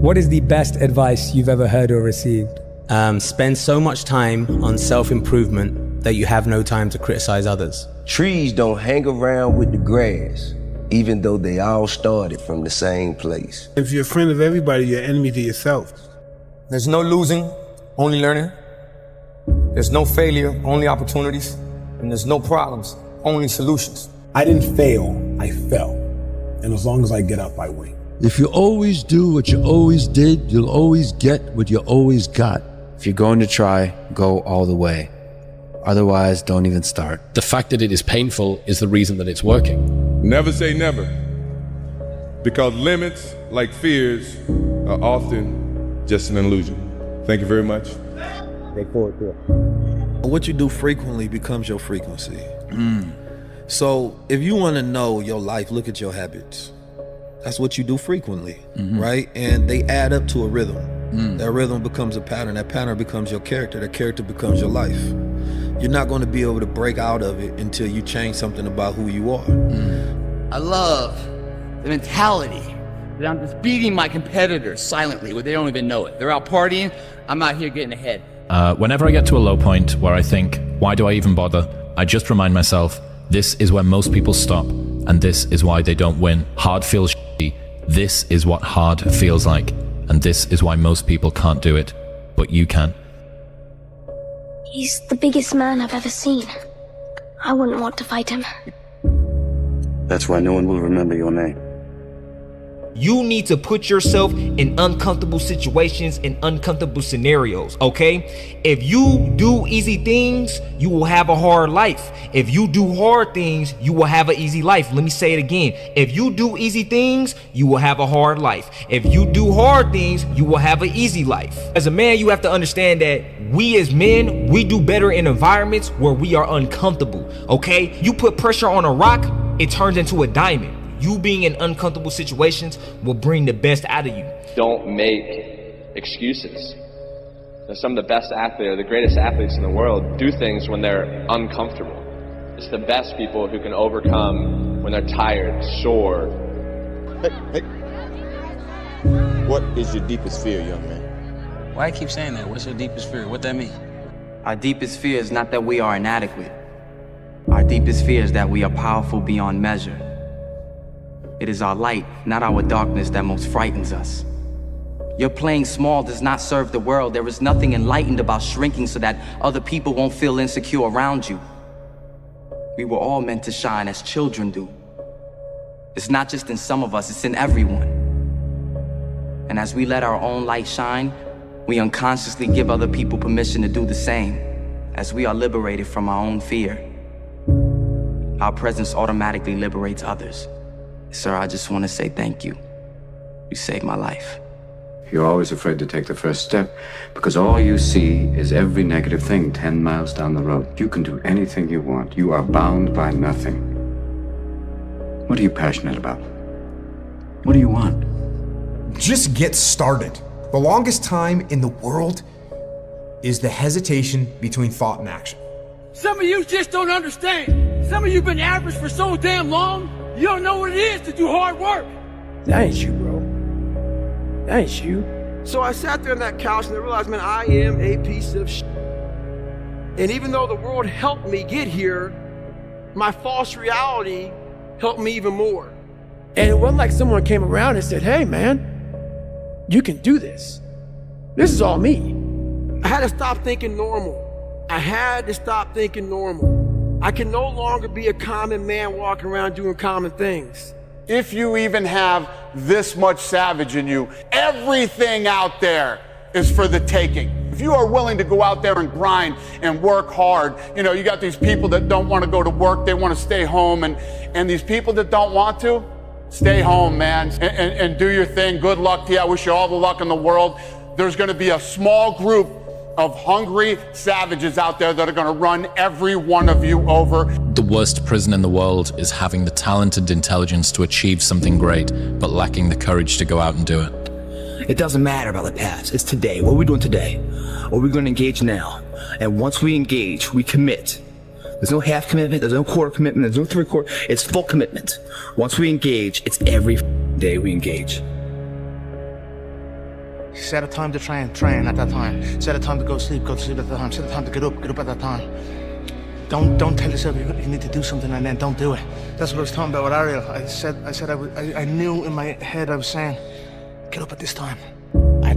What is the best advice you've ever heard or received? Spend so much time on self-improvement that you have no time to criticize others. Trees don't hang around with the grass, even though they all started from the same place. If you're a friend of everybody, you're an enemy to yourself. There's no losing, only learning. There's no failure, only opportunities. And there's no problems, only solutions. I didn't fail, I fell. And as long as I get up, I win. If you always do what you always did, you'll always get what you always got. If you're going to try, go all the way. Otherwise, don't even start. The fact that it is painful is the reason that it's working. Never say never, because limits, like fears, are often just an illusion. Thank you very much. What you do frequently becomes your frequency. So if you want to know your life, look at your habits. That's what you do frequently, right? And they add up to a rhythm. That rhythm becomes a pattern. That pattern becomes your character. That character becomes your life. You're not going to be able to break out of it until you change something about who you are. I love the mentality that I'm just beating my competitors silently where they don't even know it. They're out partying, I'm out here getting ahead. Whenever I get to a low point where I think, why do I even bother? I just remind myself, this is where most people stop, and this is why they don't win. Hard feels shitty. This is what hard feels like, and this is why most people can't do it, but you can. He's the biggest man I've ever seen. I wouldn't want to fight him. That's why no one will remember your name. You need to put yourself in uncomfortable situations and uncomfortable scenarios, okay? If you do easy things, you will have a hard life. If you do hard things, you will have an easy life. Let me say it again. If you do easy things, you will have a hard life. If you do hard things, you will have an easy life. As a man, you have to understand that we as men, we do better in environments where we are uncomfortable, okay? You put pressure on a rock, it turns into a diamond. You being in uncomfortable situations will bring the best out of you. Don't make excuses. Some of the best athletes, or the greatest athletes in the world, do things when they're uncomfortable. It's the best people who can overcome when they're tired, sore. Hey. What is your deepest fear, young man? Why do you keep saying that? What's your deepest fear? What that mean? Our deepest fear is not that we are inadequate. Our deepest fear is that we are powerful beyond measure. It is our light, not our darkness, that most frightens us. Your playing small does not serve the world. There is nothing enlightened about shrinking so that other people won't feel insecure around you. We were all meant to shine as children do. It's not just in some of us, it's in everyone. And as we let our own light shine, we unconsciously give other people permission to do the same. As we are liberated from our own fear, our presence automatically liberates others. Sir, I just want to say thank you. You saved my life. You're always afraid to take the first step because all you see is every negative thing 10 miles down the road. You can do anything you want. You are bound by nothing. What are you passionate about? What do you want? Just get started. The longest time in the world is the hesitation between thought and action. Some of you just don't understand. Some of you been average for so damn long, you don't know what it is to do hard work. That ain't you, bro. That ain't you. So I sat there on that couch and I realized, man, I am a piece of shit. And even though the world helped me get here, my false reality helped me even more. And it wasn't like someone came around and said, hey, man, you can do this. This is all me. I had to stop thinking normal. I had to stop thinking normal. I can no longer be a common man walking around doing common things. If you even have this much savage in you, everything out there is for the taking. If you are willing to go out there and grind and work hard, you know, you got these people that don't want to go to work, they want to stay home, and these people that don't want to, stay home, man, and do your thing. Good luck to you. I wish you all the luck in the world. There's going to be a small group of hungry savages out there that are going to run every one of you over. The worst prison in the world is having the talent and intelligence to achieve something great, but lacking the courage to go out and do it. It doesn't matter about the past. It's today. What are we doing today? What are we going to engage now? And once we engage, we commit. There's no half commitment. There's no quarter commitment. There's no three-quarter. It's full commitment. Once we engage, it's every day we engage. Set a time to train at that time. Set a time to go to sleep at that time. Set a time to get up at that time. Don't tell yourself you need to do something and then don't do it. That's what I was talking about with Ariel. I knew in my head I was saying, get up at this time. I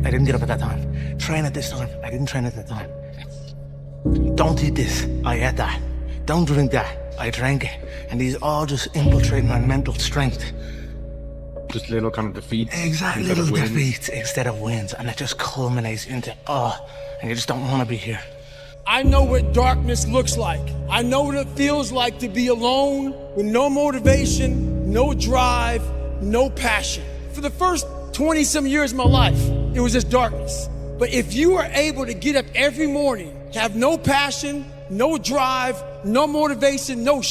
didn't get up at that time. Train at this time. I didn't train at that time. Don't eat this. I ate that. Don't drink that. I drank it. And these all just infiltrate my mental strength. Just little kind of defeats. Exactly, little defeats instead of wins. And it just culminates into, and you just don't want to be here. I know what darkness looks like. I know what it feels like to be alone with no motivation, no drive, no passion. For the first 20-some years of my life, it was just darkness. But if you are able to get up every morning, have no passion, no drive, no motivation, no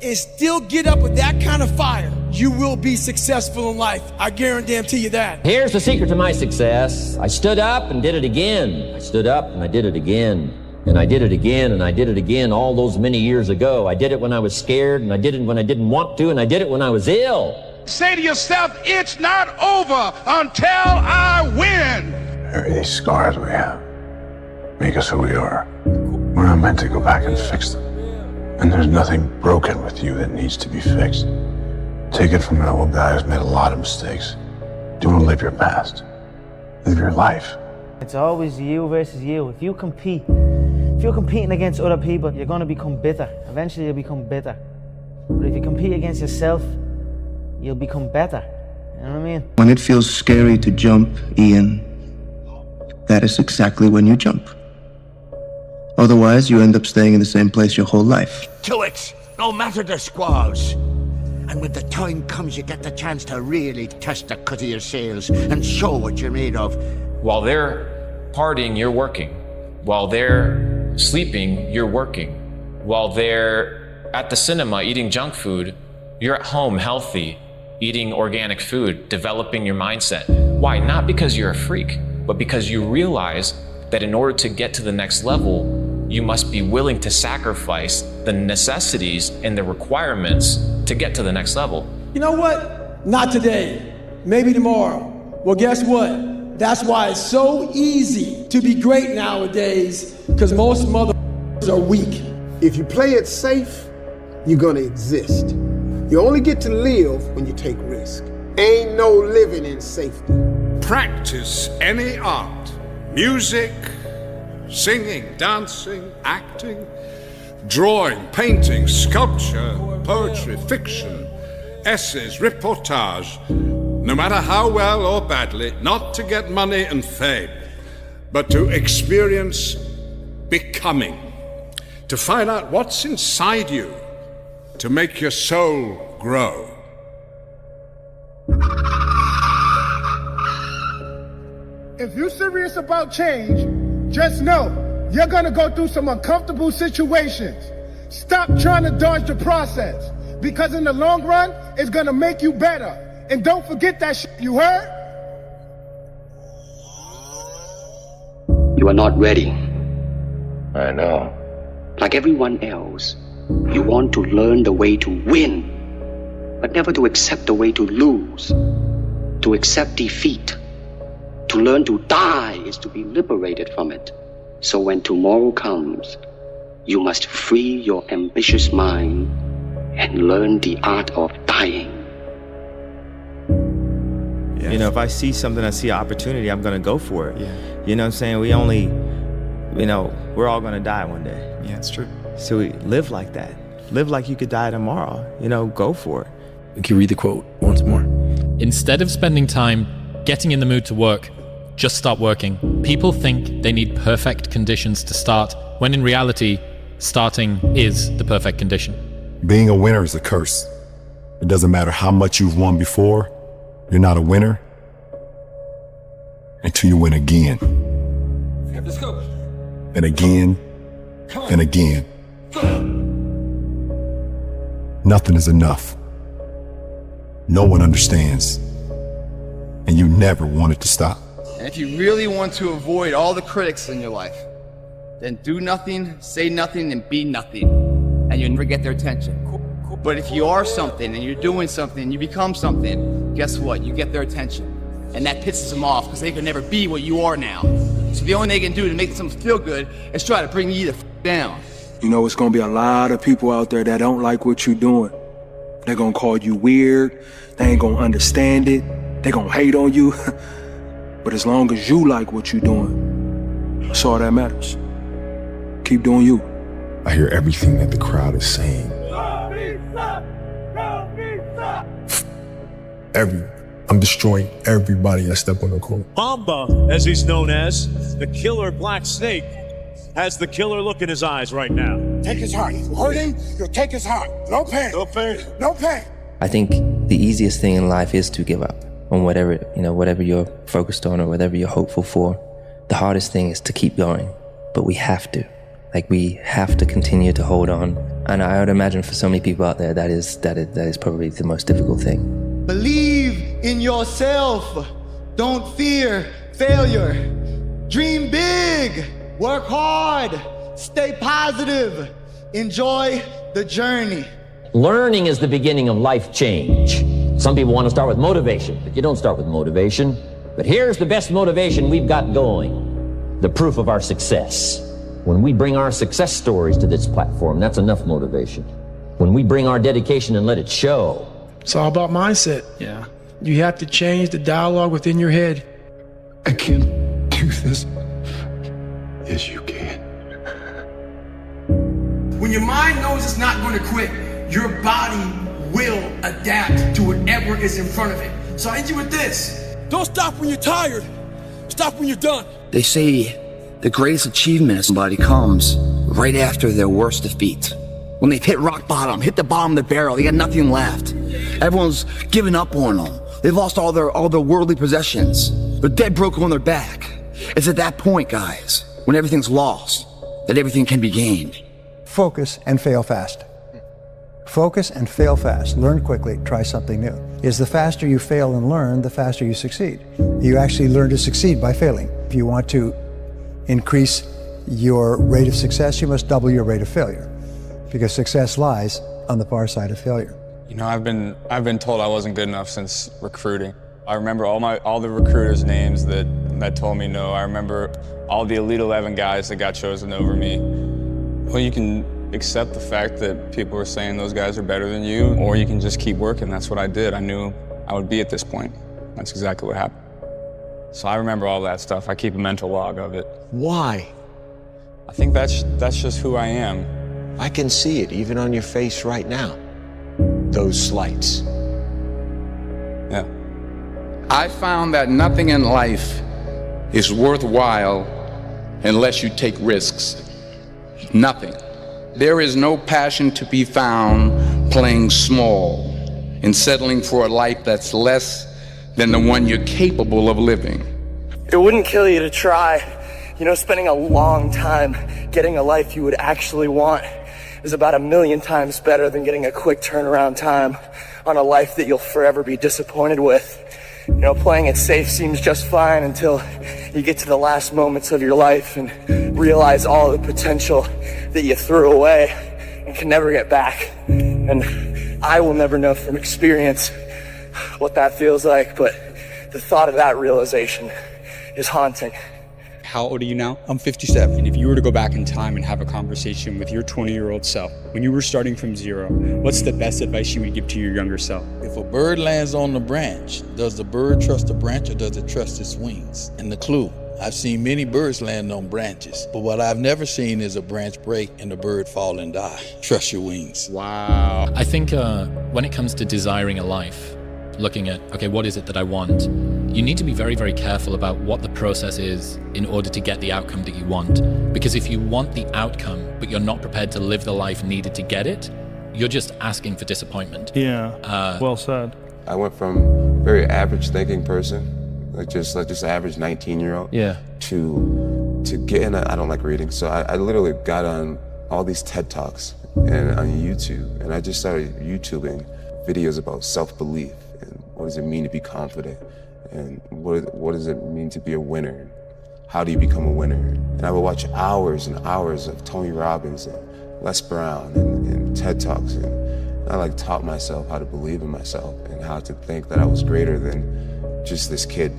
and still get up with that kind of fire, you will be successful in life. I guarantee you that. Here's the secret to my success. I stood up and did it again. I stood up and I did it again. And I did it again and I did it again all those many years ago. I did it when I was scared and I did it when I didn't want to and I did it when I was ill. Say to yourself, it's not over until I win. Maybe these scars we have make us who we are. We're not meant to go back and fix them. And there's nothing broken with you that needs to be fixed. Take it from an old guy who's made a lot of mistakes. Don't live your past. Live your life. It's always you versus you. If you're competing against other people, you're going to become bitter. Eventually you'll become bitter. But if you compete against yourself, you'll become better. You know what I mean? When it feels scary to jump, Ian, that is exactly when you jump. Otherwise, you end up staying in the same place your whole life. To it, no matter the squalls. And when the time comes, you get the chance to really test the cut of your sails and show what you're made of. While they're partying, you're working. While they're sleeping, you're working. While they're at the cinema eating junk food, you're at home healthy, eating organic food, developing your mindset. Why? Not because you're a freak, but because you realize that in order to get to the next level, you must be willing to sacrifice the necessities and the requirements to get to the next level. You know what? Not today. Maybe tomorrow. Well, guess what? That's why it's so easy to be great nowadays, because most motherfuckers are weak. If you play it safe, you're gonna exist. You only get to live when you take risk. Ain't no living in safety. Practice any art, music, singing, dancing, acting, drawing, painting, sculpture, poetry, fiction, essays, reportage, no matter how well or badly, not to get money and fame, but to experience becoming, to find out what's inside you, to make your soul grow. If you're serious about change, just know you're gonna go through some uncomfortable situations. Stop trying to dodge the process, because in the long run, it's gonna make you better. And don't forget that shit, you heard? You are not ready. I know. Like everyone else, you want to learn the way to win, but never to accept the way to lose, to accept defeat. To learn to die is to be liberated from it. So when tomorrow comes, you must free your ambitious mind and learn the art of dying. Yeah. You know, if I see something, I see an opportunity, I'm gonna go for it. Yeah. You know what I'm saying? We only, we're all gonna die one day. Yeah, it's true. So we live like that. Live like you could die tomorrow. Go for it. Can you read the quote once more? Instead of spending time getting in the mood to work, just start working. People think they need perfect conditions to start, when in reality, starting is the perfect condition. Being a winner is a curse. It doesn't matter how much you've won before, you're not a winner until you win again. Let's go. And again, and again. Nothing is enough. No one understands. And you never want it to stop. And if you really want to avoid all the critics in your life, then do nothing, say nothing, and be nothing. And you'll never get their attention. But if you are something and you're doing something, you become something, guess what? You get their attention. And that pisses them off because they can never be what you are now. So the only thing they can do to make them feel good is try to bring you the down. You know, it's gonna be a lot of people out there that don't like what you're doing. They're gonna call you weird. They ain't gonna understand it. They're gonna hate on you. But as long as you like what you're doing, that's all that matters. Keep doing you. I hear everything that the crowd is saying. I'm destroying everybody I step on the court. Mamba, as he's known as, the killer Black Snake, has the killer look in his eyes right now. Take his heart. You hurt him, you'll take his heart. No pain. No pain. No pain. I think the easiest thing in life is to give up on whatever you're focused on or whatever you're hopeful for. The hardest thing is to keep going, but we have to. We have to continue to hold on. And I would imagine for so many people out there, that is probably the most difficult thing. Believe in yourself. Don't fear failure. Dream big. Work hard. Stay positive. Enjoy the journey. Learning is the beginning of life change. Some people want to start with motivation, but you don't start with motivation. But here's the best motivation we've got going. The proof of our success. When we bring our success stories to this platform, that's enough motivation. When we bring our dedication and let it show. It's all about mindset. Yeah. You have to change the dialogue within your head. I can do this. Yes, you can. When your mind knows it's not going to quit, your body will adapt to whatever is in front of it. So I end you with this. Don't stop when you're tired. Stop when you're done. They say the greatest achievement of somebody comes right after their worst defeat. When they've hit rock bottom, hit the bottom of the barrel, they got nothing left. Everyone's given up on them. They've lost all their worldly possessions. They're dead broke on their back. It's at that point, guys, when everything's lost, that everything can be gained. Focus and fail fast. Focus and fail fast. Learn quickly, try something new. Is the faster you fail and learn, the faster you succeed. You actually learn to succeed by failing. If you want to increase your rate of success, you must double your rate of failure, because success lies on the far side of failure. You know, I've been told I wasn't good enough since recruiting. I remember all the recruiters' names that told me no. I remember all the Elite 11 guys that got chosen over me. Well, you can accept the fact that people are saying those guys are better than you, or you can just keep working. That's what I did. I knew I would be at this point. That's exactly what happened. So I remember all that stuff. I keep a mental log of it. Why? I think that's just who I am. I can see it even on your face right now. Those slights. Yeah. I found that nothing in life is worthwhile unless you take risks. Nothing. There is no passion to be found playing small and settling for a life that's less than the one you're capable of living. It wouldn't kill you to try. You know, spending a long time getting a life you would actually want is about 1,000,000 times better than getting a quick turnaround time on a life that you'll forever be disappointed with. You know, playing it safe seems just fine until you get to the last moments of your life and realize all the potential that you threw away and can never get back. And I will never know from experience what that feels like, but the thought of that realization is haunting. How old are you now? I'm 57. And if you were to go back in time and have a conversation with your 20-year-old self, when you were starting from zero, what's the best advice you would give to your younger self? If a bird lands on the branch, does the bird trust the branch or does it trust its wings? And the clue, I've seen many birds land on branches, but what I've never seen is a branch break and the bird fall and die. Trust your wings. Wow. I think when it comes to desiring a life, looking at, okay, what is it that I want? You need to be very, very careful about what the process is in order to get the outcome that you want. Because if you want the outcome, but you're not prepared to live the life needed to get it, you're just asking for disappointment. Yeah, well said. I went from very average thinking person, like just average 19-year-old, yeah, to get in. I don't like reading, so I literally got on all these TED Talks and on YouTube, and I just started YouTubing videos about self-belief and what does it mean to be confident, and what does it mean to be a winner? How do you become a winner? And I would watch hours and hours of Tony Robbins and Les Brown and TED Talks, and I taught myself how to believe in myself and how to think that I was greater than just this kid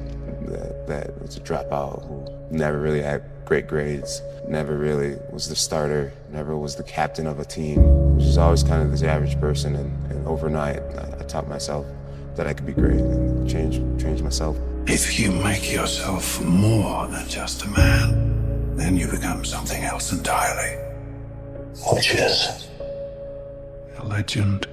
that was a dropout who never really had great grades, never really was the starter, never was the captain of a team. Was just always kind of this average person, and overnight I taught myself that I could be great and change myself. If you make yourself more than just a man, then you become something else entirely. Which is a legend.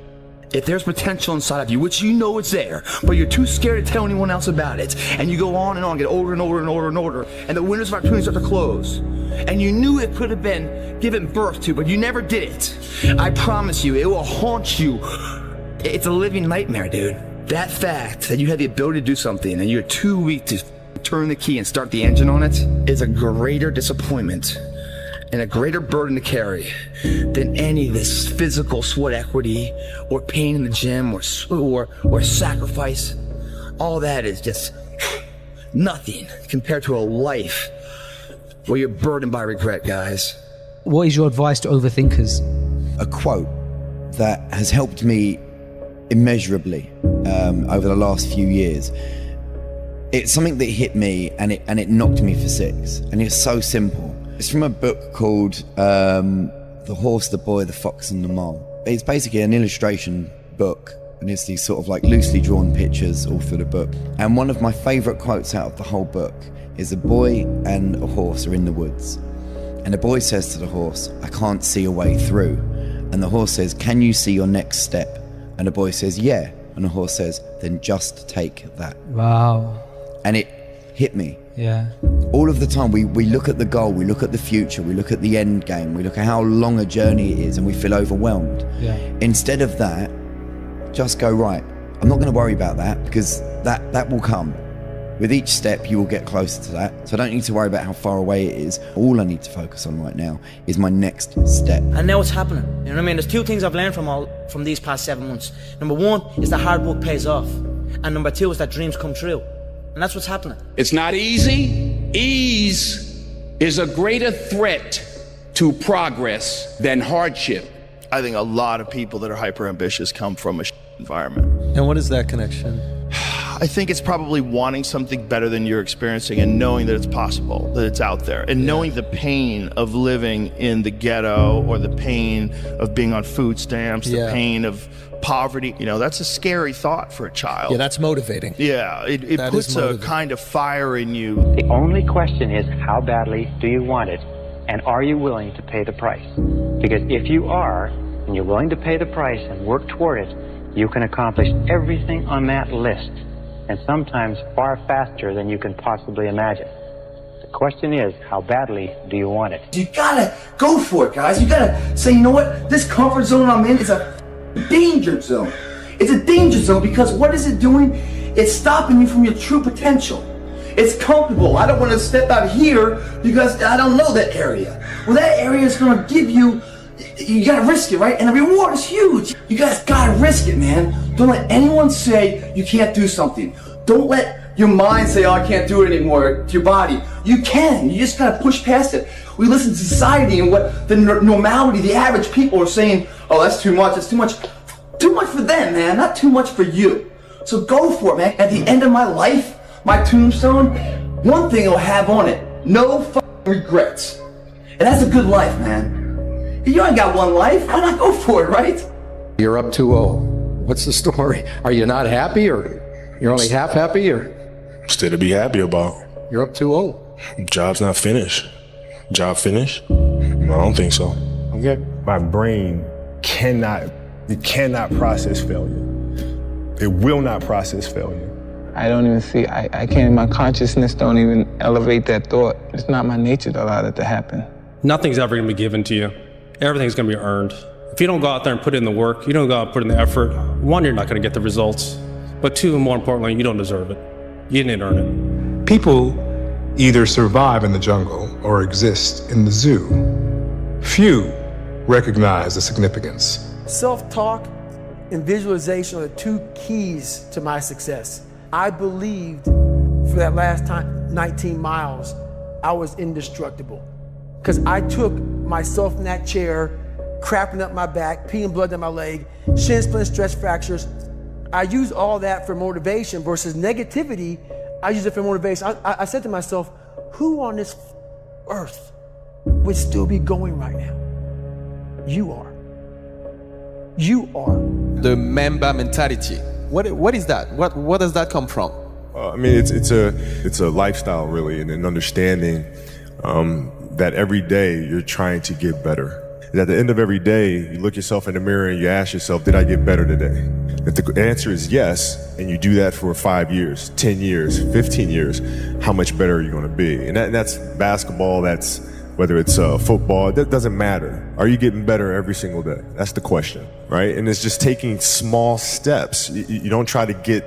If there's potential inside of you, which you know it's there, but you're too scared to tell anyone else about it, and you go on and on, get older and older and older and older, and the windows of opportunity start to close, and you knew it could have been given birth to, but you never did it, I promise you, it will haunt you. It's a living nightmare, dude. That fact that you have the ability to do something and you're too weak to turn the key and start the engine on it is a greater disappointment and a greater burden to carry than any of this physical sweat equity or pain in the gym or sacrifice. All that is just nothing compared to a life where you're burdened by regret, guys. What is your advice to overthinkers? A quote that has helped me immeasurably over the last few years. It's something that hit me and it knocked me for six, and it's so simple. It's from a book called The Horse, the Boy, the Fox and the Mole. It's basically an illustration book, and it's these sort of like loosely drawn pictures all through the book. And one of my favorite quotes out of the whole book is a boy and a horse are in the woods, and the boy says to the horse, "I can't see a way through." And the horse says, "Can you see your next step?" And the boy says, "Yeah." And the horse says, "Then just take that." Wow. And it hit me. Yeah. All of the time we look at the goal, we look at the future, we look at the end game, we look at how long a journey it is, and we feel overwhelmed. Yeah. Instead of that, just go, right, I'm not going to worry about that, because that will come. With each step you will get closer to that, so I don't need to worry about how far away it is. All I need to focus on right now is my next step. And now it's happening. You know what I mean? There's two things I've learned from these past 7 months. Number one is that hard work pays off, and number two is that dreams come true. And that's what's happening. It's not easy. Ease is a greater threat to progress than hardship. I think a lot of people that are hyper ambitious come from a environment. And what is that connection? I think it's probably wanting something better than you're experiencing and knowing that it's possible, that it's out there, and knowing the pain of living in the ghetto or the pain of being on food stamps, the pain of poverty. You know, that's a scary thought for a child. Yeah, that's motivating. Yeah, it puts a kind of fire in you. The only question is, how badly do you want it? And are you willing to pay the price? Because if you are, and you're willing to pay the price and work toward it, you can accomplish everything on that list, and sometimes far faster than you can possibly imagine. The question is, how badly do you want it? You gotta go for it, guys. You gotta say, you know what? This comfort zone I'm in is a danger zone. It's a danger zone because what is it doing? It's stopping you from your true potential. It's comfortable. I don't want to step out here because I don't know that area. Well, that area is going to give you, you got to risk it, right? And the reward is huge. You guys got to risk it, man. Don't let anyone say you can't do something. Don't let your mind say, oh, I can't do it anymore, to your body. You can. You just got to push past it. We listen to society and what the normality, the average people are saying, oh, that's too much. It's too much. Too much for them, man. Not too much for you. So go for it, man. At the end of my life, my tombstone, one thing it'll have on it: no fucking regrets. And that's a good life, man. You ain't got one life. Why not go for it, right? You're up 2-0. What's the story? Are you not happy, or you're only half happy, or? Still to be happy about. You're up 2-0. Job's not finished. Job finished? No, I don't think so. Okay. My brain cannot process failure. It will not process failure. I don't even see, I can't, my consciousness don't even elevate that thought. It's not my nature to allow that to happen. Nothing's ever gonna be given to you. Everything's gonna be earned. If you don't go out there and put in the work, you don't go out and put in the effort, one, you're not gonna get the results. But two, more importantly, you don't deserve it. You didn't earn it. People either survive in the jungle or exist in the zoo. Few recognize the significance. Self-talk and visualization are the two keys to my success. I believed for that last 19 miles, I was indestructible. Because I took myself in that chair, crapping up my back, peeing blood down my leg, shin splint, stress fractures. I use all that for motivation versus negativity. I use it for motivation. I said to myself, who on this earth would still be going right now? You are. You are. The Mamba mentality. What is that? What does that come from? I mean, it's a lifestyle really, and an understanding that every day you're trying to get better. And at the end of every day, you look yourself in the mirror and you ask yourself, did I get better today? If the answer is yes, and you do that for 5 years, 10 years, 15 years, how much better are you going to be? And that's basketball, that's whether it's football, that doesn't matter. Are you getting better every single day? That's the question, right? And it's just taking small steps. You don't try to get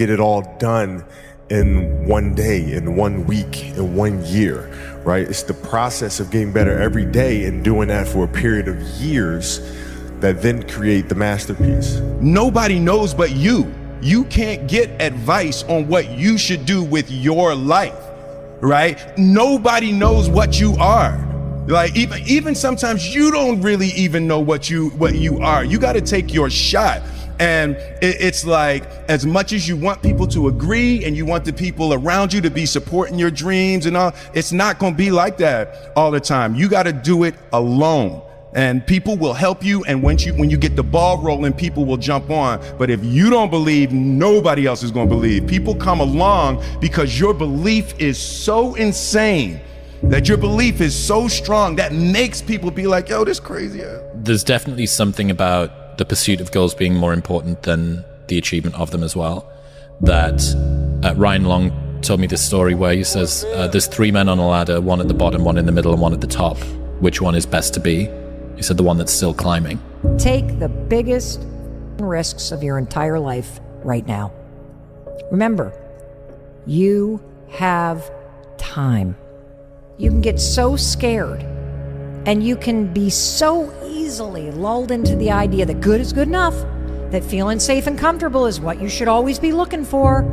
it all done in one day, in 1 week, in 1 year, right? It's the process of getting better every day and doing that for a period of years that then create the masterpiece. Nobody knows but you. You can't get advice on what you should do with your life, right? Nobody knows what you are. Like even sometimes you don't really even know what you are. You got to take your shot. And it's like, as much as you want people to agree and you want the people around you to be supporting your dreams and all, it's not going to be like that all the time. You got to do it alone. And people will help you, and when you get the ball rolling, people will jump on. But if you don't believe, nobody else is going to believe. People come along because your belief is so insane, that your belief is so strong, that makes people be like, yo, this crazy. There's definitely something about the pursuit of goals being more important than the achievement of them as well. That Ryan Long told me this story where he says there's 3 men on a ladder, one at the bottom, one in the middle, and one at the top. Which one is best to be? He said the one that's still climbing. Take the biggest risks of your entire life right now. Remember, you have time. You can get so scared, and you can be so easily lulled into the idea that good is good enough, that feeling safe and comfortable is what you should always be looking for.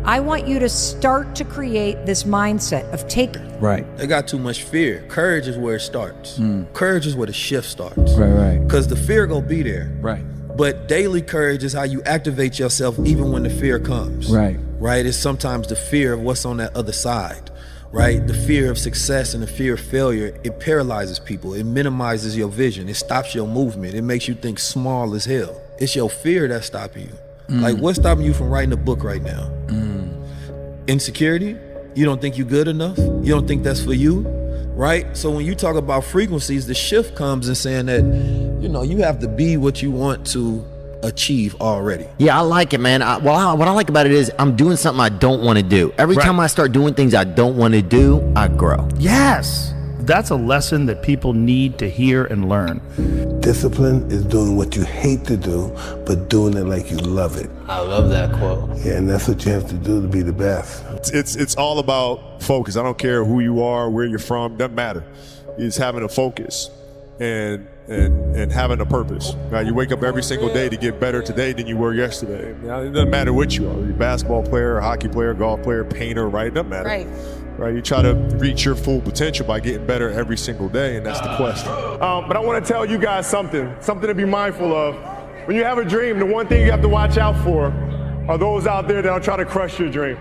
I want you to start to create this mindset of take. Right. They got too much fear. Courage is where it starts. Courage is where the shift starts. Right. Because the fear gonna be there. Right. But daily courage is how you activate yourself even when the fear comes. Right. Right? It's sometimes the fear of what's on that other side. Right? The fear of success and the fear of failure, it paralyzes people. It minimizes your vision. It stops your movement. It makes you think small as hell. It's your fear that's stopping you. Like, what's stopping you from writing a book right now? Insecurity? You don't think you're good enough? You don't think that's for you? Right? So when you talk about frequencies, the shift comes in saying that, you have to be what you want to achieve already. Yeah, I like it, man. What I like about it is I'm doing something I don't want to do. Every time I start doing things I don't want to do, I grow. Yes. That's a lesson that people need to hear and learn. Discipline is doing what you hate to do, but doing it like you love it. I love that quote. Yeah, and that's what you have to do to be the best. It's all about focus. I don't care who you are, where you're from, doesn't matter. It's having a focus and having a purpose. Right? You wake up every single day to get better today than you were yesterday. Now, it doesn't matter what you are. You're a basketball player, a hockey player, golf player, painter, right? It doesn't matter. Right? You try to reach your full potential by getting better every single day, and that's the quest. But I want to tell you guys something to be mindful of. When you have a dream, the one thing you have to watch out for are those out there that will try to crush your dream.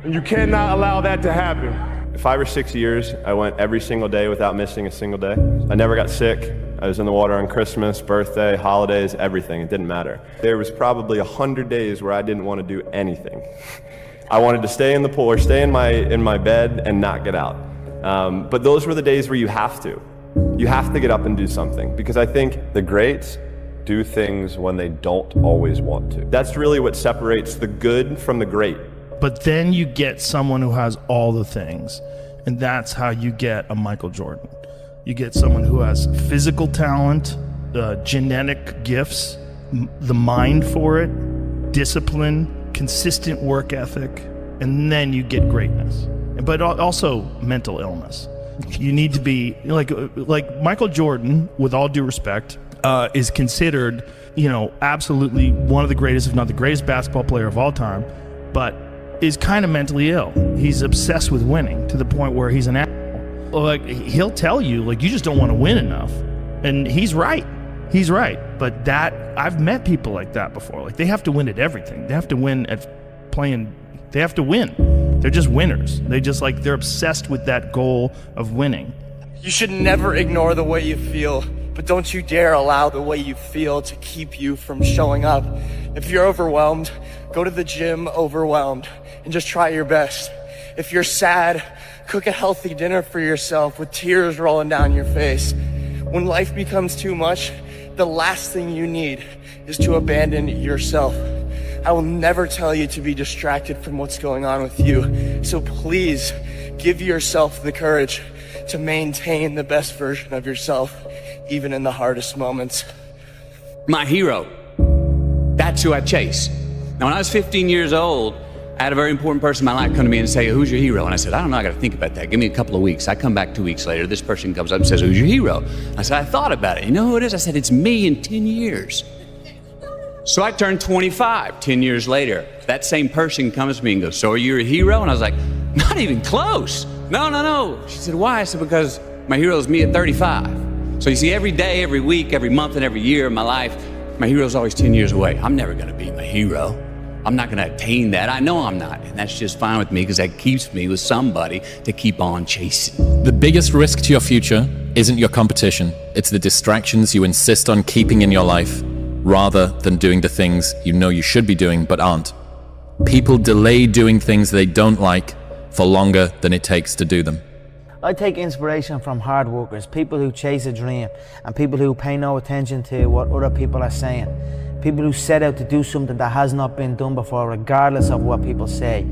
And you cannot allow that to happen. 5 or 6 years, I went every single day without missing a single day. I never got sick. I was in the water on Christmas, birthday, holidays, everything. It didn't matter. There was probably 100 days where I didn't want to do anything. I wanted to stay in the pool or stay in my bed and not get out. But those were the days where you have to. You have to get up and do something, because I think the greats do things when they don't always want to. That's really what separates the good from the great. But then you get someone who has all the things, and that's how you get a Michael Jordan. You get someone who has physical talent, genetic gifts, the mind for it, discipline, consistent work ethic, and then you get greatness. But also mental illness. You need to be like Michael Jordan, with all due respect, is considered, absolutely one of the greatest, if not the greatest basketball player of all time, but is kind of mentally ill. He's obsessed with winning to the point where he's an asshole. Like, he'll tell you, you just don't want to win enough. And he's right. He's right. But that, I've met people like that before. Like, they have to win at everything. They have to win at playing, they have to win. They're just winners. They're obsessed with that goal of winning. You should never ignore the way you feel, but don't you dare allow the way you feel to keep you from showing up. If you're overwhelmed, go to the gym overwhelmed and just try your best. If you're sad, cook a healthy dinner for yourself with tears rolling down your face. When life becomes too much, the last thing you need is to abandon yourself. I will never tell you to be distracted from what's going on with you. So please give yourself the courage to maintain the best version of yourself, even in the hardest moments. My hero. That's who I chase. Now, when I was 15 years old, I had a very important person in my life come to me and say, who's your hero? And I said, I don't know, I got to think about that. Give me a couple of weeks. I come back 2 weeks later. This person comes up and says, who's your hero? I said, I thought about it. You know who it is? I said, it's me in 10 years. So I turned 25 10 years later. That same person comes to me and goes, so are you a hero? And I was like, not even close. No. She said, why? I said, because my hero is me at 35. So you see, every day, every week, every month, and every year of my life, my hero is always 10 years away. I'm never going to be my hero. I'm not going to attain that. I know I'm not. And that's just fine with me because that keeps me with somebody to keep on chasing. The biggest risk to your future isn't your competition. It's the distractions you insist on keeping in your life rather than doing the things you know you should be doing but aren't. People delay doing things they don't like for longer than it takes to do them. I take inspiration from hard workers, people who chase a dream, and people who pay no attention to what other people are saying. People who set out to do something that has not been done before, regardless of what people say.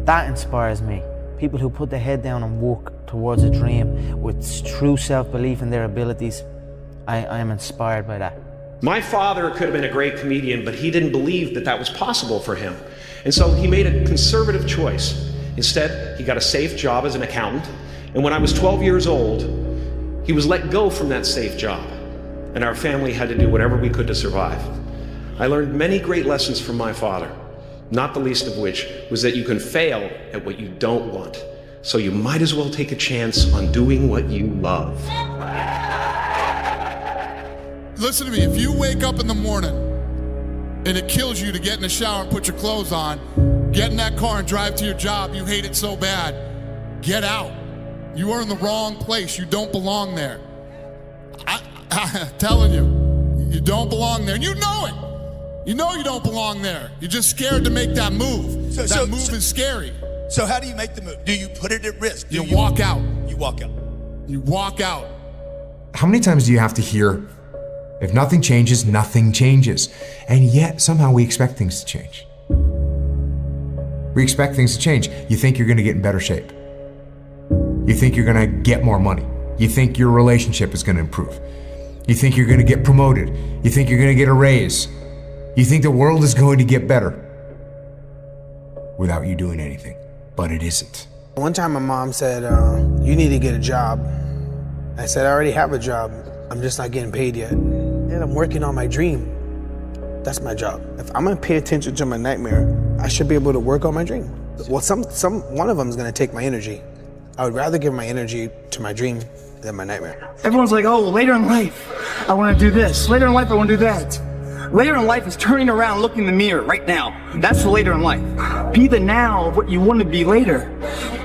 That inspires me. People who put their head down and work towards a dream with true self-belief in their abilities. I am inspired by that. My father could have been a great comedian, but he didn't believe that that was possible for him. And so he made a conservative choice. Instead, he got a safe job as an accountant. And when I was 12 years old, he was let go from that safe job. And our family had to do whatever we could to survive. I learned many great lessons from my father, not the least of which was that you can fail at what you don't want. So you might as well take a chance on doing what you love. Listen to me, if you wake up in the morning and it kills you to get in the shower and put your clothes on, get in that car and drive to your job, you hate it so bad, get out. You are in the wrong place. You don't belong there. I'm telling you, you don't belong there. And you know it. You know you don't belong there. You're just scared to make that move. That move is scary. So how do you make the move? Do you put it at risk? You walk out. You walk out. You walk out. How many times do you have to hear, if nothing changes, nothing changes? And yet, somehow we expect things to change. We expect things to change. You think you're going to get in better shape. You think you're going to get more money. You think your relationship is going to improve. You think you're going to get promoted. You think you're going to get a raise. You think the world is going to get better without you doing anything, but it isn't. One time my mom said, you need to get a job. I said, I already have a job. I'm just not getting paid yet. And I'm working on my dream. That's my job. If I'm gonna pay attention to my nightmare, I should be able to work on my dream. Well, one of them is gonna take my energy. I would rather give my energy to my dream than my nightmare. Everyone's like, oh, later in life, I wanna do this. Later in life, I wanna do that. Later in life is turning around, looking in the mirror right now. That's the later in life. Be the now of what you want to be later.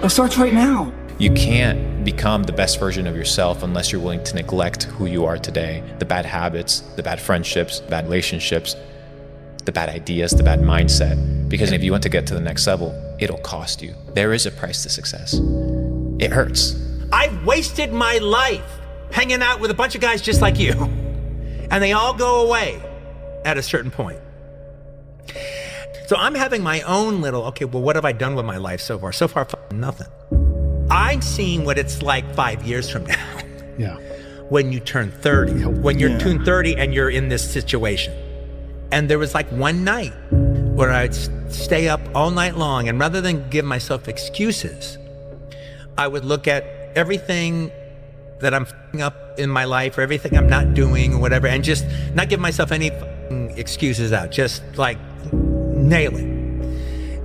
It starts right now. You can't become the best version of yourself unless you're willing to neglect who you are today. The bad habits, the bad friendships, the bad relationships, the bad ideas, the bad mindset. Because if you want to get to the next level, it'll cost you. There is a price to success. It hurts. I've wasted my life hanging out with a bunch of guys just like you. And they all go away at a certain point. So I'm having my own little, okay, well, what have I done with my life so far? So far, nothing. I'm seeing what it's like 5 years from now. Yeah. When you turn 30, when you're turn 30 and you're in this situation. And there was like one night where I'd stay up all night long, and rather than give myself excuses, I would look at everything that I'm f***ing up in my life, or everything I'm not doing, or whatever, and just not give myself any excuses out, just like nail it.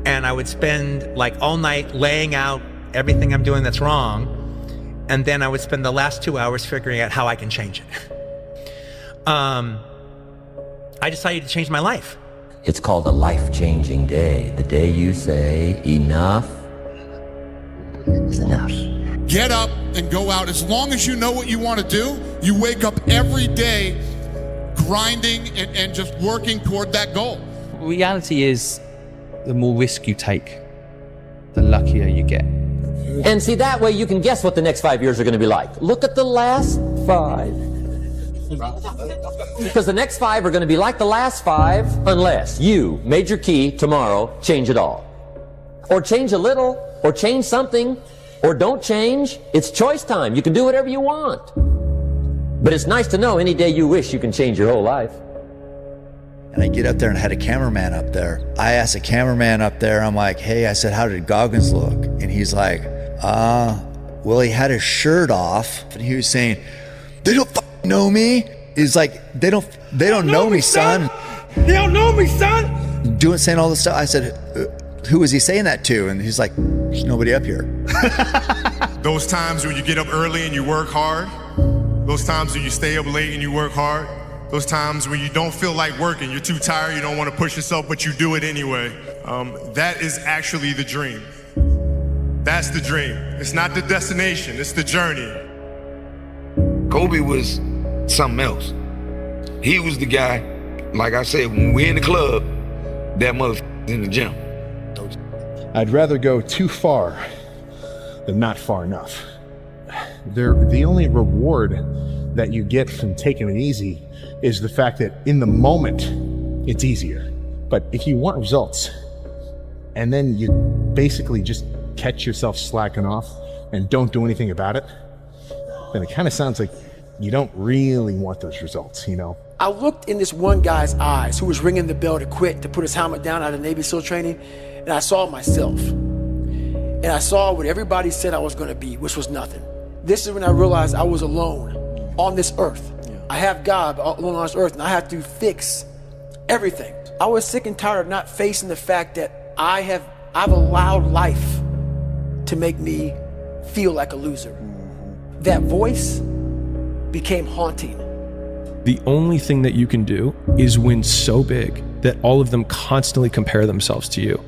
And I would spend like all night laying out everything I'm doing that's wrong, and then I would spend the last 2 hours figuring out how I can change it. I decided to change my life. It's called a life-changing day. The day you say enough is enough. Get up and go out. As long as you know what you want to do, you wake up every day grinding and just working toward that goal. Reality is, the more risk you take, the luckier you get. And see, that way you can guess what the next 5 years are going to be like. Look at the last 5. Because the next 5 are going to be like the last 5 unless you, Major Key, tomorrow, change it all. Or change a little, or change something, or don't change. It's choice time. You can do whatever you want. But it's nice to know any day you wish you can change your whole life. And I get up there and had a cameraman up there. I asked a cameraman up there, I'm like, hey, I said, how did Goggins look? And he's like, well, he had his shirt off. And he was saying, they don't know me. He's like, they don't know me, son. They don't know me, son. Saying all this stuff. I said, who is he saying that to? And he's like, there's nobody up here. Those times when you get up early and you work hard, those times when you stay up late and you work hard, those times when you don't feel like working, you're too tired, you don't want to push yourself, but you do it anyway. That is actually the dream. That's the dream. It's not the destination, it's the journey. Kobe was something else. He was the guy, like I said, when we're in the club, that motherfucker's in the gym. I'd rather go too far than not far enough. The only reward that you get from taking it easy is the fact that in the moment, it's easier. But if you want results, and then you basically just catch yourself slacking off and don't do anything about it, then it kind of sounds like you don't really want those results, you know? I looked in this one guy's eyes who was ringing the bell to quit, to put his helmet down out of Navy SEAL training, and I saw myself. And I saw what everybody said I was gonna be, which was nothing. This is when I realized I was alone on this earth. I have God alone on this earth, and I have to fix everything. I was sick and tired of not facing the fact that I've allowed life to make me feel like a loser. That voice became haunting. The only thing that you can do is win so big that all of them constantly compare themselves to you,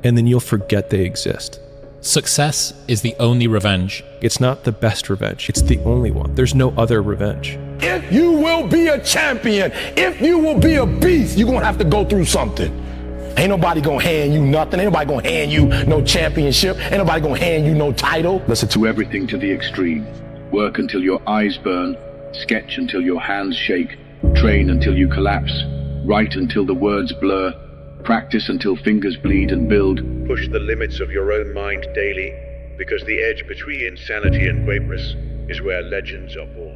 and then you'll forget they exist. Success is the only revenge. It's not the best revenge, it's the only one. There's no other revenge. If you will be a champion, if you will be a beast, you're gonna have to go through something. Ain't nobody gonna hand you nothing. Ain't nobody gonna hand you no championship. Ain't nobody gonna hand you no title. Listen to everything to the extreme. Work until your eyes burn. Sketch until your hands shake. Train until you collapse. Write until the words blur. Practice until fingers bleed and build. Push the limits of your own mind daily, because the edge between insanity and greatness is where legends are born.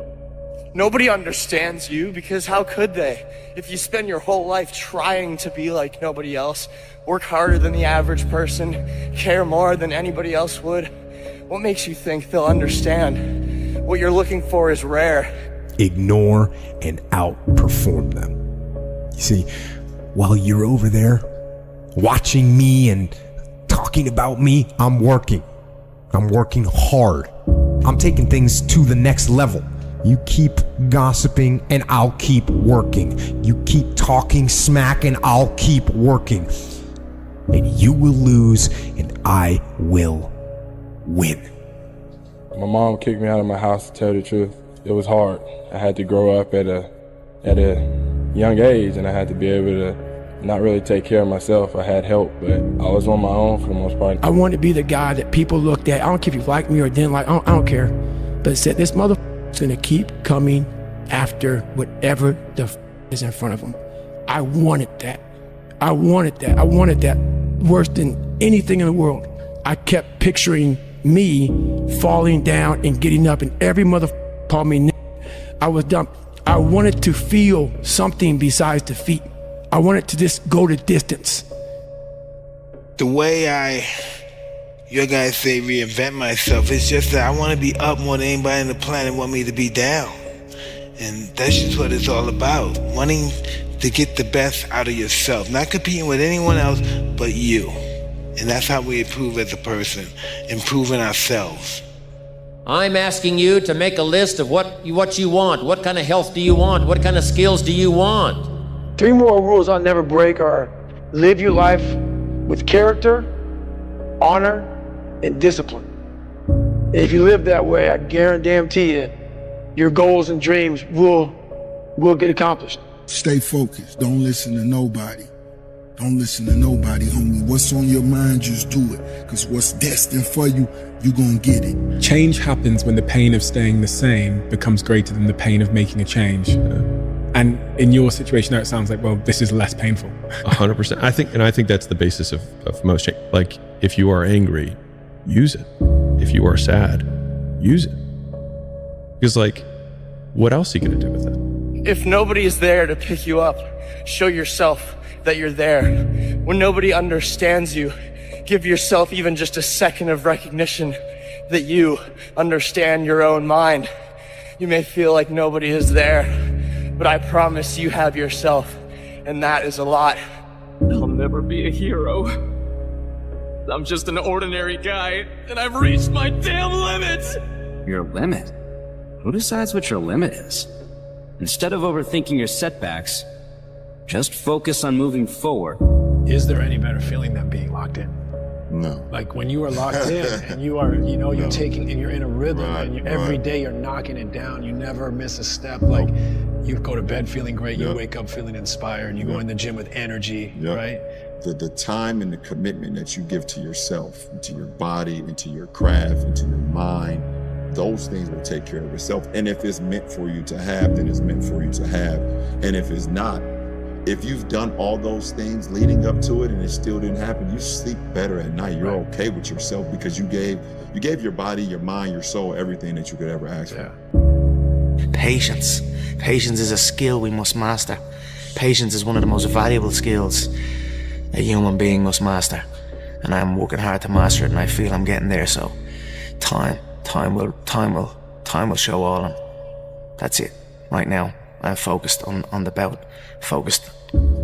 Nobody understands you, because how could they? If you spend your whole life trying to be like nobody else, work harder than the average person, care more than anybody else would, what makes you think they'll understand? What you're looking for is rare. Ignore and outperform them. You see, while you're over there watching me and talking about me, I'm working. I'm working hard. I'm taking things to the next level. You keep gossiping and I'll keep working. You keep talking smack and I'll keep working. And you will lose and I will win. My mom kicked me out of my house, to tell the truth. It was hard. I had to grow up at a young age, and I had to be able to not really take care of myself. I had help, but I was on my own for the most part. I wanted to be the guy that people looked at. I don't care if you like me or didn't like. I don't care. But said this motherfucker's gonna keep coming after whatever the is in front of him. I wanted that. I wanted that. I wanted that worse than anything in the world. I kept picturing me falling down and getting up, and every motherfucker called me n***. I was dumb. I wanted to feel something besides defeat. I wanted to just go the distance. The way your guys say reinvent myself, it's just that I want to be up more than anybody on the planet want me to be down. And that's just what it's all about. Wanting to get the best out of yourself. Not competing with anyone else but you. And that's how we improve as a person. Improving ourselves. I'm asking you to make a list of what you want. What kind of health do you want? What kind of skills do you want? 3 moral rules I'll never break are live your life with character, honor, and discipline. And if you live that way, I guarantee you, your goals and dreams will get accomplished. Stay focused. Don't listen to nobody. Don't listen to nobody, homie. What's on your mind, just do it. Because what's destined for you, you gonna get it. Change happens when the pain of staying the same becomes greater than the pain of making a change. And in your situation, now it sounds like, well, this is less painful. 100%. I think that's the basis of most change. Like, if you are angry, use it. If you are sad, use it. Because, like, what else are you going to do with it? If nobody is there to pick you up, show yourself that you're there. When nobody understands you, give yourself even just a second of recognition that you understand your own mind. You may feel like nobody is there, but I promise you have yourself, and that is a lot. I'll never be a hero. I'm just an ordinary guy, and I've reached my damn limits! Your limit? Who decides what your limit is? Instead of overthinking your setbacks, just focus on moving forward. Is there any better feeling than being locked in? No. Like when you are locked in and you are, you're taking, and you're in a rhythm, and every day you're knocking it down, you never miss a step. Like you go to bed feeling great, you wake up feeling inspired, you go in the gym with energy, right? The time and the commitment that you give to yourself, to your body, into your craft, into your mind, those things will take care of itself. And if it's meant for you to have, then it's meant for you to have. And if it's not, if you've done all those things leading up to it and it still didn't happen, you sleep better at night. You're okay with yourself because you gave your body, your mind, your soul, everything that you could ever ask for. Patience. Patience is a skill we must master. Patience is one of the most valuable skills a human being must master. And I'm working hard to master it, and I feel I'm getting there. So time will show all. And that's it. Right now, I'm focused on the bout. Focused,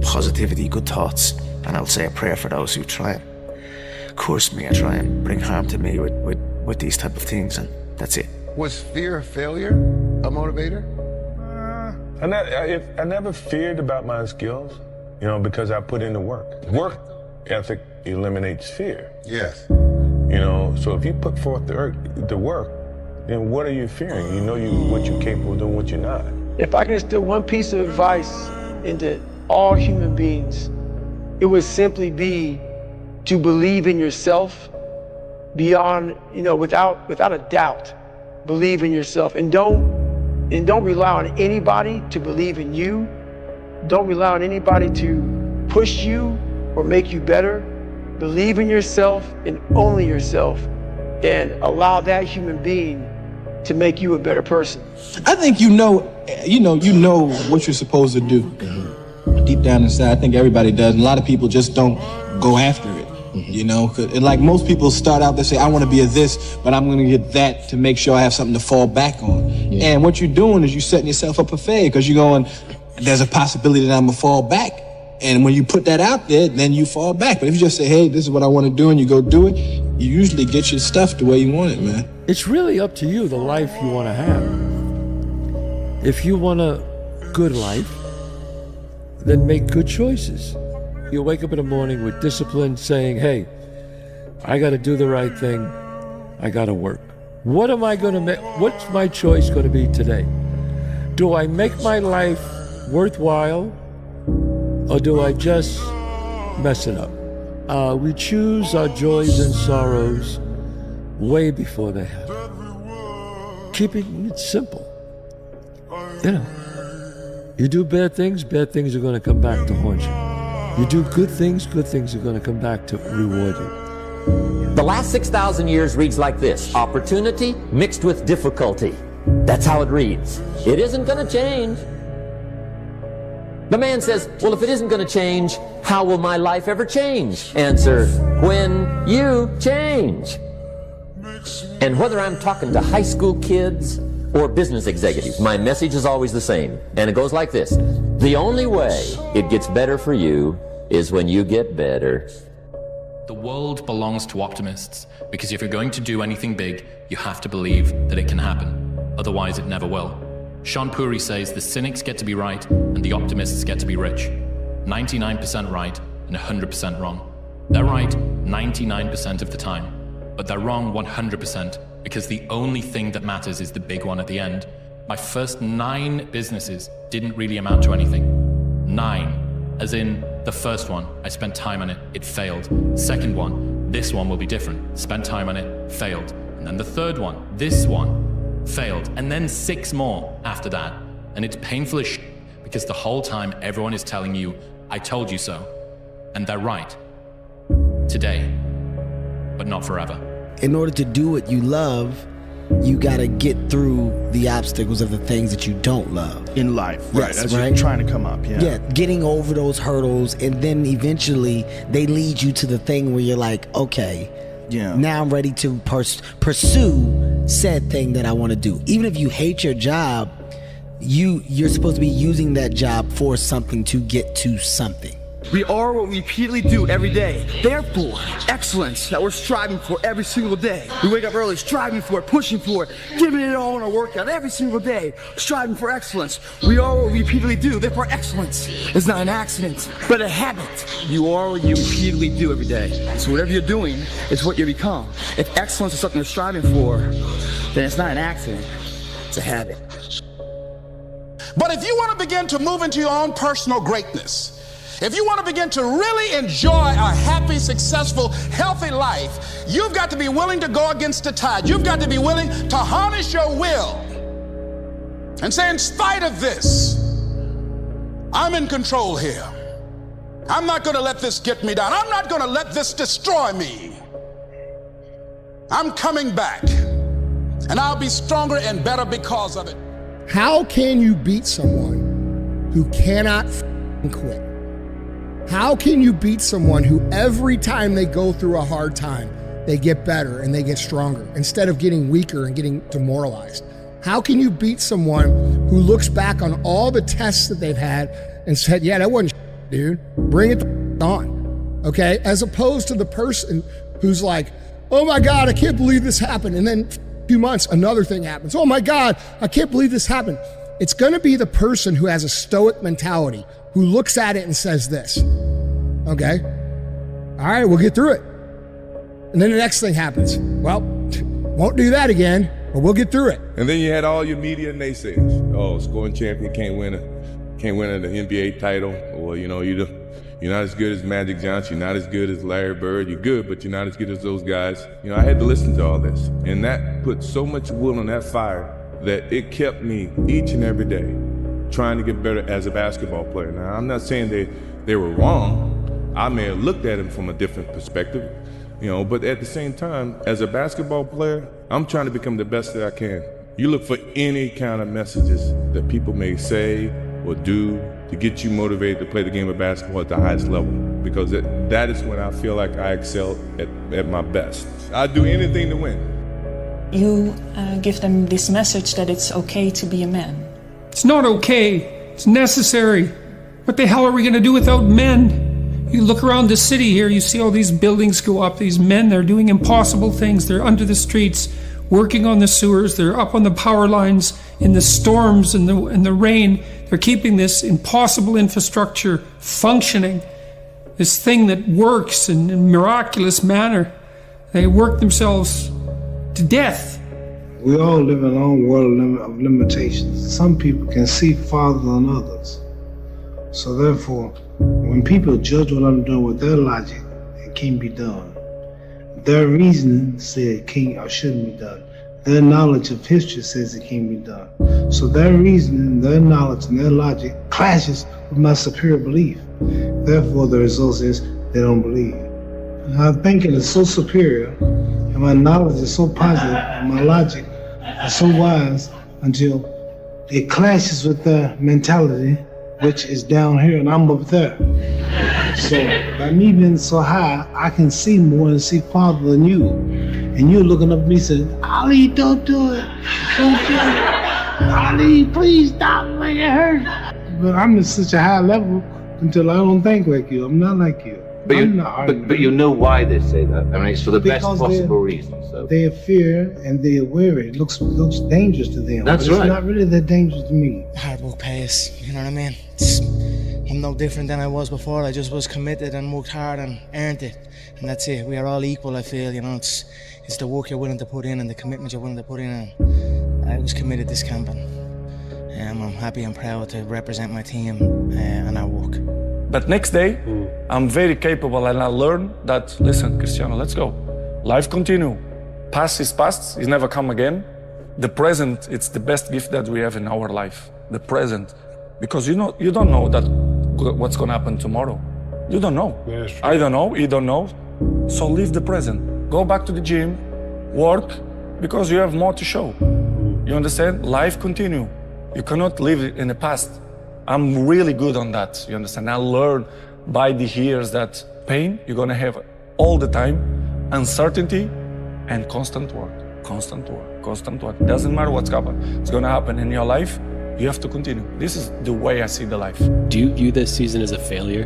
positivity, good thoughts, and I'll say a prayer for those who try and curse me or try and bring harm to me with these type of things, and that's it. Was fear of failure a motivator? I never feared about my skills, because I put in the work. Work ethic eliminates fear. Yes. So if you put forth the work, then what are you fearing? You know what you're capable of doing, what you're not. If I can instill one piece of advice into all human beings, it would simply be to believe in yourself beyond, without a doubt. Believe in yourself, and don't rely on anybody to believe in you. Don't rely on anybody to push you or make you better. Believe in yourself and only yourself, and allow that human being to make you a better person. I think you know what you're supposed to do. Deep down inside, I think everybody does. And a lot of people just don't go after it. And like most people start out, they say, I want to be a this, but I'm going to get that to make sure I have something to fall back on. Yeah. And what you're doing is you're setting yourself up for failure, because you're going, there's a possibility that I'm going to fall back. And when you put that out there, then you fall back. But if you just say, hey, this is what I want to do, and you go do it, you usually get your stuff the way you want it, man. It's really up to you, the life you want to have. If you want a good life, then make good choices. You wake up in the morning with discipline, saying, hey, I got to do the right thing. I got to work. What am I going to make? What's my choice going to be today? Do I make my life worthwhile, or do I just mess it up? We choose our joys and sorrows way before they happen. Keeping it simple. You do bad things are going to come back to haunt you. You do good things are going to come back to reward you. The last 6,000 years reads like this: opportunity mixed with difficulty. That's how it reads. It isn't going to change. The man says, well, if it isn't going to change, how will my life ever change? Answer, when you change. And whether I'm talking to high school kids or business executives, my message is always the same. And it goes like this: the only way it gets better for you is when you get better. The world belongs to optimists, because if you're going to do anything big, you have to believe that it can happen. Otherwise, it never will. Sean Puri says the cynics get to be right and the optimists get to be rich. 99% right and 100% wrong. They're right 99% of the time, but they're wrong 100% because the only thing that matters is the big one at the end. My first 9 businesses didn't really amount to anything. 9, as in the first one, I spent time on it, it failed. Second one, this one will be different. Spent time on it, failed. And then the third one, this one, failed. And then 6 more after that. And it's painful as shit because the whole time everyone is telling you, I told you so. And they're right. Today, but not forever. In order to do what you love, you gotta get through the obstacles of the things that you don't love. In life, right, yes, as right? you're trying to come up, yeah. Yeah, getting over those hurdles, and then eventually they lead you to the thing where you're like, okay, yeah, now I'm ready to pursue said thing that I want to do. Even if you hate your job, you're supposed to be using that job for something to get to something. We are what we repeatedly do every day. Therefore, excellence that we're striving for every single day. We wake up early, striving for it, pushing for it, giving it all in our workout every single day, striving for excellence. We are what we repeatedly do. Therefore, excellence is not an accident, but a habit. You are what you repeatedly do every day. So whatever you're doing is what you become. If excellence is something you're striving for, then it's not an accident, it's a habit. But if you want to begin to move into your own personal greatness, if you want to begin to really enjoy a happy, successful, healthy life, you've got to be willing to go against the tide. You've got to be willing to harness your will and say, in spite of this, I'm in control here. I'm not going to let this get me down. I'm not going to let this destroy me. I'm coming back, and I'll be stronger and better because of it. How can you beat someone who cannot quit? How can you beat someone who every time they go through a hard time, they get better and they get stronger instead of getting weaker and getting demoralized? How can you beat someone who looks back on all the tests that they've had and said, yeah, that wasn't dude, bring it on, okay? As opposed to the person who's like, oh my God, I can't believe this happened. And then a few months, another thing happens. Oh my God, I can't believe this happened. It's gonna be the person who has a stoic mentality, who looks at it and says this, okay, all right, we'll get through it. And then the next thing happens. Well, won't do that again, but we'll get through it. And then you had all your media naysayers. Oh, scoring champion can't win the NBA title. Or, you know, you're not as good as Magic Johnson. You're not as good as Larry Bird. You're good, but you're not as good as those guys. You know, I had to listen to all this. And that put so much wood on that fire that it kept me each and every day trying to get better as a basketball player. Now, I'm not saying they were wrong. I may have looked at them from a different perspective, you know, but at the same time, as a basketball player, I'm trying to become the best that I can. You look for any kind of messages that people may say or do to get you motivated to play the game of basketball at the highest level, because that is when I feel like I excel at my best. I'd do anything to win. You give them this message that it's okay to be a man. It's not okay. It's necessary. What the hell are we going to do without men? You look around the city here, you see all these buildings go up. These men, they're doing impossible things. They're under the streets, working on the sewers. They're up on the power lines in the storms and the rain. They're keeping this impossible infrastructure functioning. This thing that works in a miraculous manner. They work themselves to death. We all live in our own world of limitations. Some people can see farther than others. So therefore, when people judge what I'm doing with their logic, it can't be done. Their reasoning says it can't or shouldn't be done. Their knowledge of history says it can't be done. So their reasoning, their knowledge, and their logic clashes with my superior belief. Therefore, the result is they don't believe. And our thinking is so superior, and my knowledge is so positive, and my logic is so wise until it clashes with their mentality, which is down here and I'm up there. So by me being so high, I can see more and see farther than you. And you're looking up at me saying, Ali, don't do it. Don't do it. Ali, please stop, make it hurt. But I'm at such a high level until I don't think like you. I'm not like you. But you know why they say that. I mean, it's for the best possible reason. So they fear and they are wary. It looks dangerous to them. That's but right. It's not really that dangerous to me. Hard walk pass, you know what I mean? I'm no different than I was before. I just was committed and worked hard and earned it. And that's it. We are all equal, I feel. You know, it's the work you're willing to put in and the commitment you're willing to put in. And I was committed this camping. I'm happy and proud to represent my team and our work. But next day, I'm very capable and I learned that, listen, Cristiano, let's go. Life continue. Past is past, it's never come again. The present, it's the best gift that we have in our life. The present. Because you don't know that what's gonna happen tomorrow. You don't know. Yeah, I don't know, you don't know. So live the present. Go back to the gym, work, because you have more to show. You understand? Life continue. You cannot live in the past. I'm really good on that, you understand? I learned by the years that pain you're gonna have all the time, uncertainty and constant work. Constant work, constant work. Doesn't matter what's gonna happen in your life, you have to continue. This is the way I see the life. Do you view this season as a failure?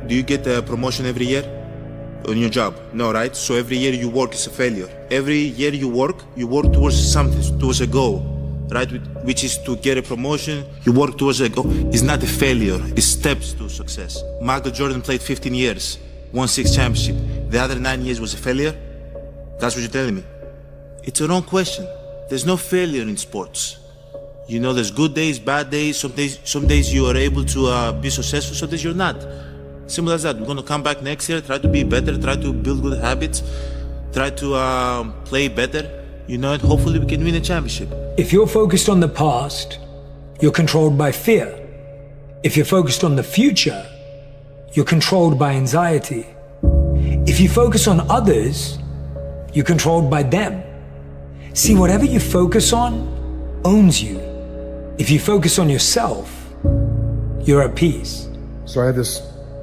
Do you get a promotion every year on your job? No, right? So every year you work is a failure. Every year you work towards something, towards a goal, right? Which is to get a promotion, you work towards a goal. It's not a failure, it's steps to success. Michael Jordan played 15 years, won 6 championships. The other 9 years was a failure? That's what you're telling me? It's a wrong question. There's no failure in sports. You know, there's good days, bad days. Some days you are able to be successful, some days you're not. Simple as that. We're gonna come back next year, try to be better, try to build good habits, try to play better, you know, and hopefully we can win a championship. If you're focused on the past, you're controlled by fear. If you're focused on the future, you're controlled by anxiety. If you focus on others, you're controlled by them. See, whatever you focus on owns you. If you focus on yourself, you're at peace. So I had this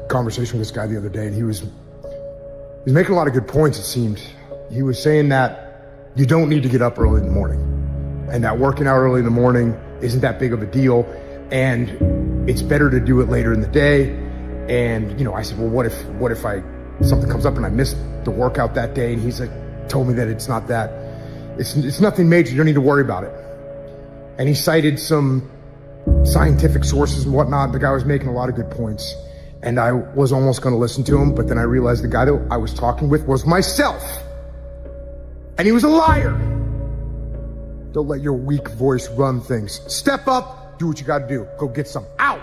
conversation with this guy the other day, and he was making a lot of good points, it seemed. He was saying that you don't need to get up early in the morning, and that working out early in the morning isn't that big of a deal, and it's better to do it later in the day. And, you know, I said, well, what if something comes up and I miss the workout that day? And he's like, told me that it's not that, it's nothing major, you don't need to worry about it. And he cited some scientific sources and whatnot. The guy was making a lot of good points. And I was almost gonna listen to him, but then I realized the guy that I was talking with was myself. And he was a liar. Don't let your weak voice run things. Step up, do what you gotta do. Go get some. Out!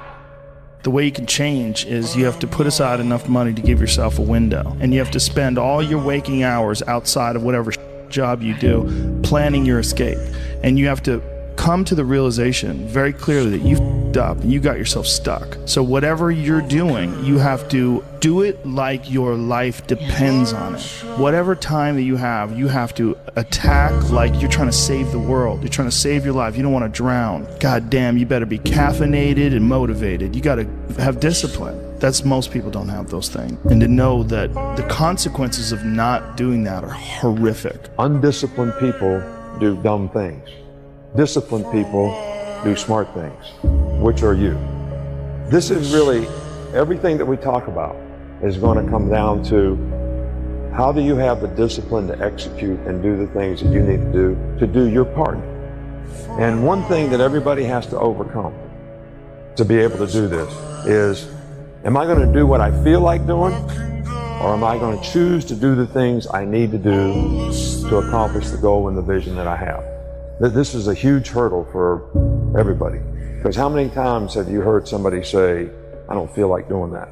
The way you can change is you have to put aside enough money to give yourself a window. And you have to spend all your waking hours outside of whatever job you do planning your escape. And you have to come to the realization very clearly that you f***ed up and you got yourself stuck. So whatever you're doing, you have to do it like your life depends on it. Whatever time that you have to attack like you're trying to save the world. You're trying to save your life. You don't want to drown. God damn, you better be caffeinated and motivated. You got to have discipline. That's most people don't have those things. And to know that the consequences of not doing that are horrific. Undisciplined people do dumb things. Disciplined people do smart things. Which are you? This is really, everything that we talk about is going to come down to how do you have the discipline to execute and do the things that you need to do your part. And one thing that everybody has to overcome to be able to do this is, am I going to do what I feel like doing, or am I going to choose to do the things I need to do to accomplish the goal and the vision that I have? This is a huge hurdle for everybody. Because how many times have you heard somebody say, I don't feel like doing that?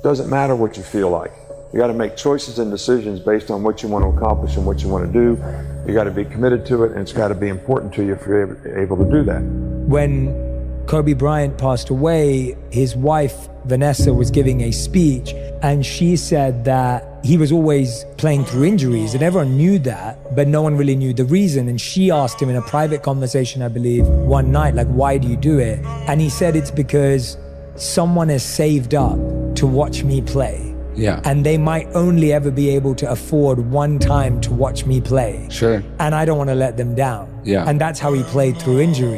Doesn't matter what you feel like. You got to make choices and decisions based on what you want to accomplish and what you want to do. You got to be committed to it, and it's got to be important to you if you're able to do that. When Kobe Bryant passed away, his wife, Vanessa, was giving a speech, and she said that he was always playing through injuries, and everyone knew that, but no one really knew the reason. And she asked him in a private conversation, I believe, one night, like, why do you do it? And he said, it's because someone has saved up to watch me play. Yeah. And they might only ever be able to afford one time to watch me play. Sure. And I don't want to let them down. Yeah. And that's how he played through injury.